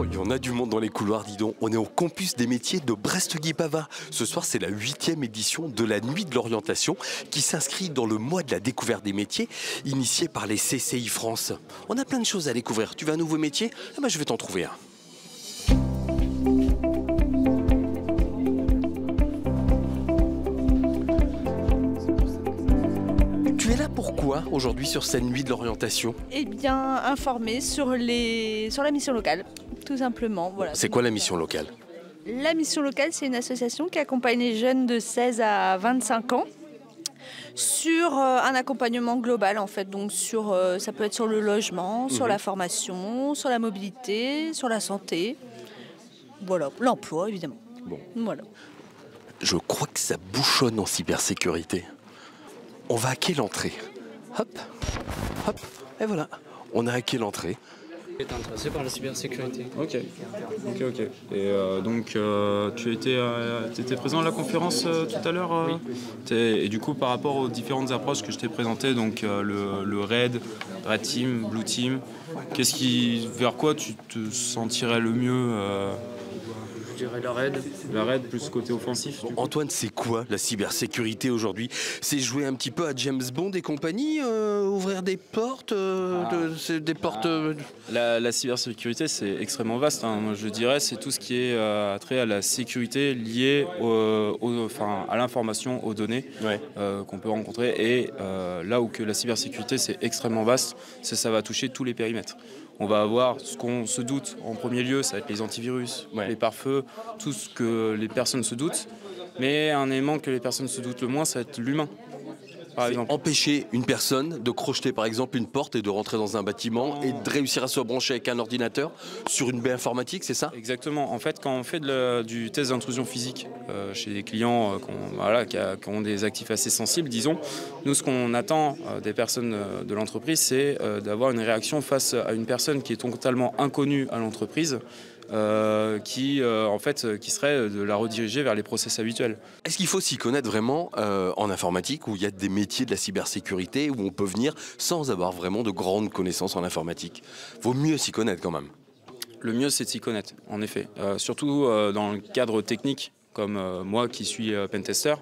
Oh, il y en a du monde dans les couloirs, dis donc. On est au campus des métiers de Brest-Guipavas. Ce soir, c'est la 8e édition de la Nuit de l'orientation qui s'inscrit dans le mois de la découverte des métiers, initié par les CCI France. On a plein de choses à découvrir. Tu veux un nouveau métier? Eh ben, je vais t'en trouver un. Tu es là pourquoi aujourd'hui sur cette Nuit de l'orientation? Eh bien, informer sur la mission locale, tout simplement. Voilà. C'est quoi la mission locale? La mission locale, c'est une association qui accompagne les jeunes de 16 à 25 ans sur un accompagnement global, en fait. Donc, ça peut être sur le logement, sur la formation, sur la mobilité, sur la santé. Voilà, l'emploi, évidemment. Bon. Voilà. Je crois que ça bouchonne en cybersécurité. On va hacker l'entrée. Hop, hop, et voilà. On a hacké l'entrée. Tu es intéressé par la cybersécurité. Ok. Et donc, tu étais présent à la conférence tout à l'heure Oui. Et du coup, par rapport aux différentes approches que je t'ai présentées, donc le Red Team, Blue Team, vers quoi tu te sentirais le mieux Je dirais la raid. La Red plus côté offensif. Bon, Antoine, c'est quoi la cybersécurité aujourd'hui? C'est jouer un petit peu à James Bond et compagnie, ouvrir des portes, La cybersécurité, c'est extrêmement vaste. Moi, je dirais, c'est tout ce qui est trait à la sécurité liée à l'information, aux données qu'on peut rencontrer. Et là où que la cybersécurité, c'est extrêmement vaste, ça va toucher tous les périmètres. On va avoir ce qu'on se doute en premier lieu, ça va être les antivirus, les pare-feux, tout ce que les personnes se doutent. Mais un élément que les personnes se doutent le moins, ça va être l'humain. Par exemple. Empêcher une personne de crocheter par exemple une porte et de rentrer dans un bâtiment et de réussir à se brancher avec un ordinateur sur une baie informatique, c'est ça? Exactement. En fait, quand on fait du test d'intrusion physique chez des clients qui ont des actifs assez sensibles, disons, nous, ce qu'on attend des personnes de l'entreprise, c'est d'avoir une réaction face à une personne qui est totalement inconnue à l'entreprise, qui serait de la rediriger vers les process habituels. Est-ce qu'il faut s'y connaître vraiment en informatique, où il y a des métiers de la cybersécurité, où on peut venir sans avoir vraiment de grandes connaissances en informatique? Vaut mieux s'y connaître quand même. Le mieux, c'est de s'y connaître, en effet. Surtout dans le cadre technique, comme moi qui suis pentester.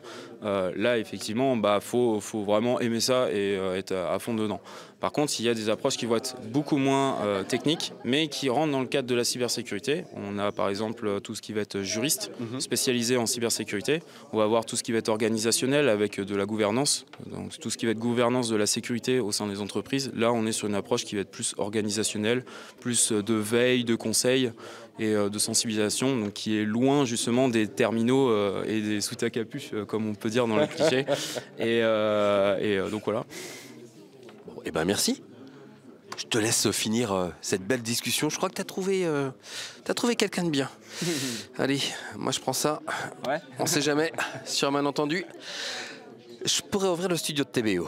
Là, effectivement, faut vraiment aimer ça et être à fond dedans. Par contre, il y a des approches qui vont être beaucoup moins techniques, mais qui rentrent dans le cadre de la cybersécurité. On a par exemple tout ce qui va être juriste, spécialisé en cybersécurité. On va avoir tout ce qui va être organisationnel avec de la gouvernance, donc tout ce qui va être gouvernance de la sécurité au sein des entreprises. Là, on est sur une approche qui va être plus organisationnelle, plus de veille, de conseil et de sensibilisation, donc qui est loin justement des terminaux et des sous à capuche, comme on peut dire dans les clichés. Donc voilà. Bon, eh ben merci. Je te laisse finir cette belle discussion. Je crois que tu as trouvé quelqu'un de bien. Allez, moi je prends ça. Ouais. On sait jamais, sur un malentendu. Je pourrais ouvrir le studio de TBO.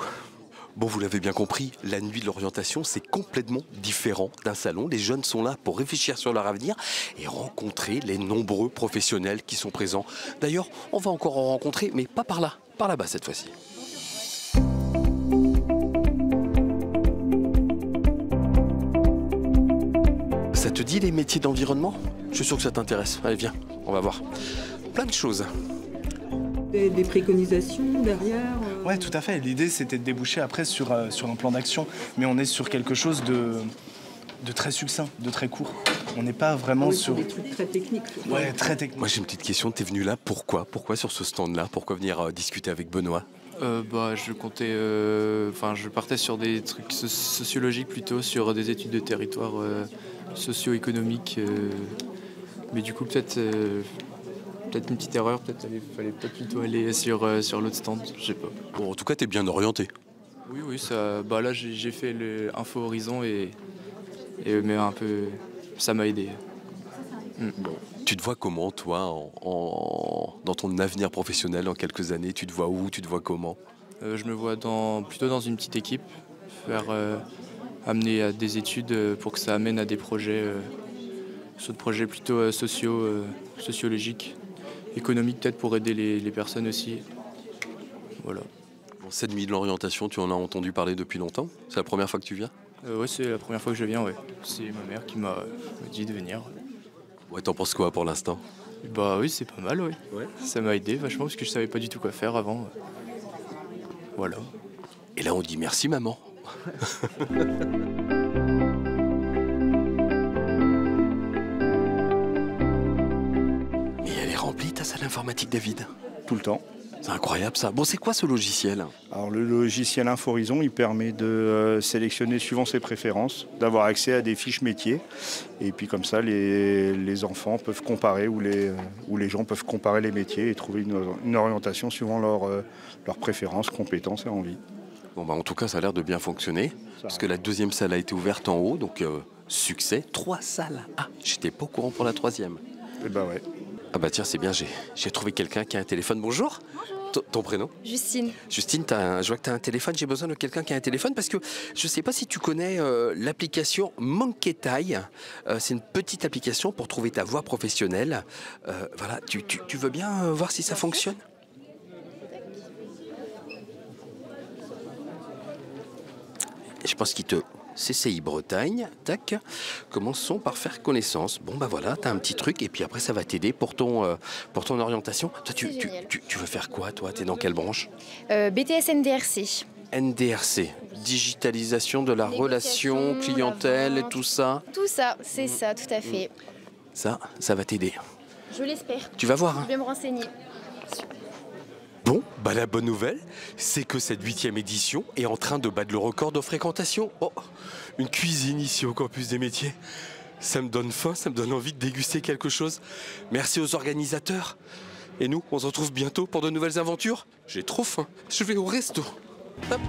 Bon, vous l'avez bien compris, la Nuit de l'orientation, c'est complètement différent d'un salon. Les jeunes sont là pour réfléchir sur leur avenir et rencontrer les nombreux professionnels qui sont présents. D'ailleurs, on va encore en rencontrer, mais pas par là, par là-bas cette fois-ci. Ça te dit les métiers d'environnement? Je suis sûr que ça t'intéresse. Allez, viens, on va voir. Plein de choses. Des préconisations derrière Ouais, tout à fait. L'idée, c'était de déboucher après sur un plan d'action. Mais on est sur quelque chose de très succinct, de très court. On n'est pas vraiment sur des trucs très techniques. Ouais, très technique. Moi, j'ai une petite question. T'es venu là, pourquoi? Pourquoi sur ce stand-là? Pourquoi venir discuter avec Benoît? Je comptais, je partais sur des trucs sociologiques plutôt, sur des études de territoire socio-économiques. Mais du coup, peut-être une petite erreur, fallait peut-être plutôt aller sur l'autre stand, je sais pas. Bon, en tout cas, t'es bien orienté. Oui, là j'ai fait le Info Horizon mais un peu, ça m'a aidé. Bon. Tu te vois comment, toi, dans ton avenir professionnel, dans quelques années? Tu te vois où? Tu te vois comment? Je me vois plutôt dans une petite équipe, amener à des études pour que ça amène à des projets, soit de projets plutôt sociologiques, économiques peut-être pour aider les personnes aussi. Voilà. Bon, cette Nuit de l'orientation, tu en as entendu parler depuis longtemps? C'est la première fois que tu viens? Oui, c'est la première fois que je viens, ouais. C'est ma mère qui m'a dit de venir. Ouais, t'en penses quoi pour l'instant? Bah oui, c'est pas mal, oui. Ouais. Ça m'a aidé vachement parce que je savais pas du tout quoi faire avant. Voilà. Et là, on dit merci, maman. Et elle est remplie, ta salle informatique, David? Tout le temps. C'est incroyable, ça. Bon, c'est quoi ce logiciel? Alors le logiciel Inforison, il permet de sélectionner suivant ses préférences, d'avoir accès à des fiches métiers. Et puis comme ça, les enfants peuvent comparer ou les gens peuvent comparer les métiers et trouver une orientation suivant leurs préférences, compétences et envies. Bon, bah, en tout cas, ça a l'air de bien fonctionner. Parce que la deuxième salle a été ouverte en haut, donc succès. 3 salles. Ah, j'étais pas au courant pour la 3e. Et bah ouais. Ah bah tiens, c'est bien, j'ai trouvé quelqu'un qui a un téléphone. Bonjour. Ton prénom? Justine. Justine, je vois que tu as un téléphone. J'ai besoin de quelqu'un qui a un téléphone parce que je ne sais pas si tu connais l'application Monkey-Tai. C'est une petite application pour trouver ta voix professionnelle. Voilà, tu veux bien voir si ça fonctionne? Je pense qu'il te... CCI Bretagne, tac, commençons par faire connaissance. Bon bah voilà, t'as un petit truc et puis après ça va t'aider pour ton orientation. Toi tu veux faire quoi toi? T'es dans quelle branche? BTS NDRC. NDRC, digitalisation de la relation clientèle et tout ça. Tout ça, c'est ça, tout à fait. Ça va t'aider. Je l'espère. Tu vas voir. Hein. Je vais me renseigner. Bon, bah la bonne nouvelle, c'est que cette 8e édition est en train de battre le record de fréquentation. Oh, une cuisine ici au campus des métiers. Ça me donne faim, ça me donne envie de déguster quelque chose. Merci aux organisateurs. Et nous, on se retrouve bientôt pour de nouvelles aventures. J'ai trop faim, je vais au resto. Hop.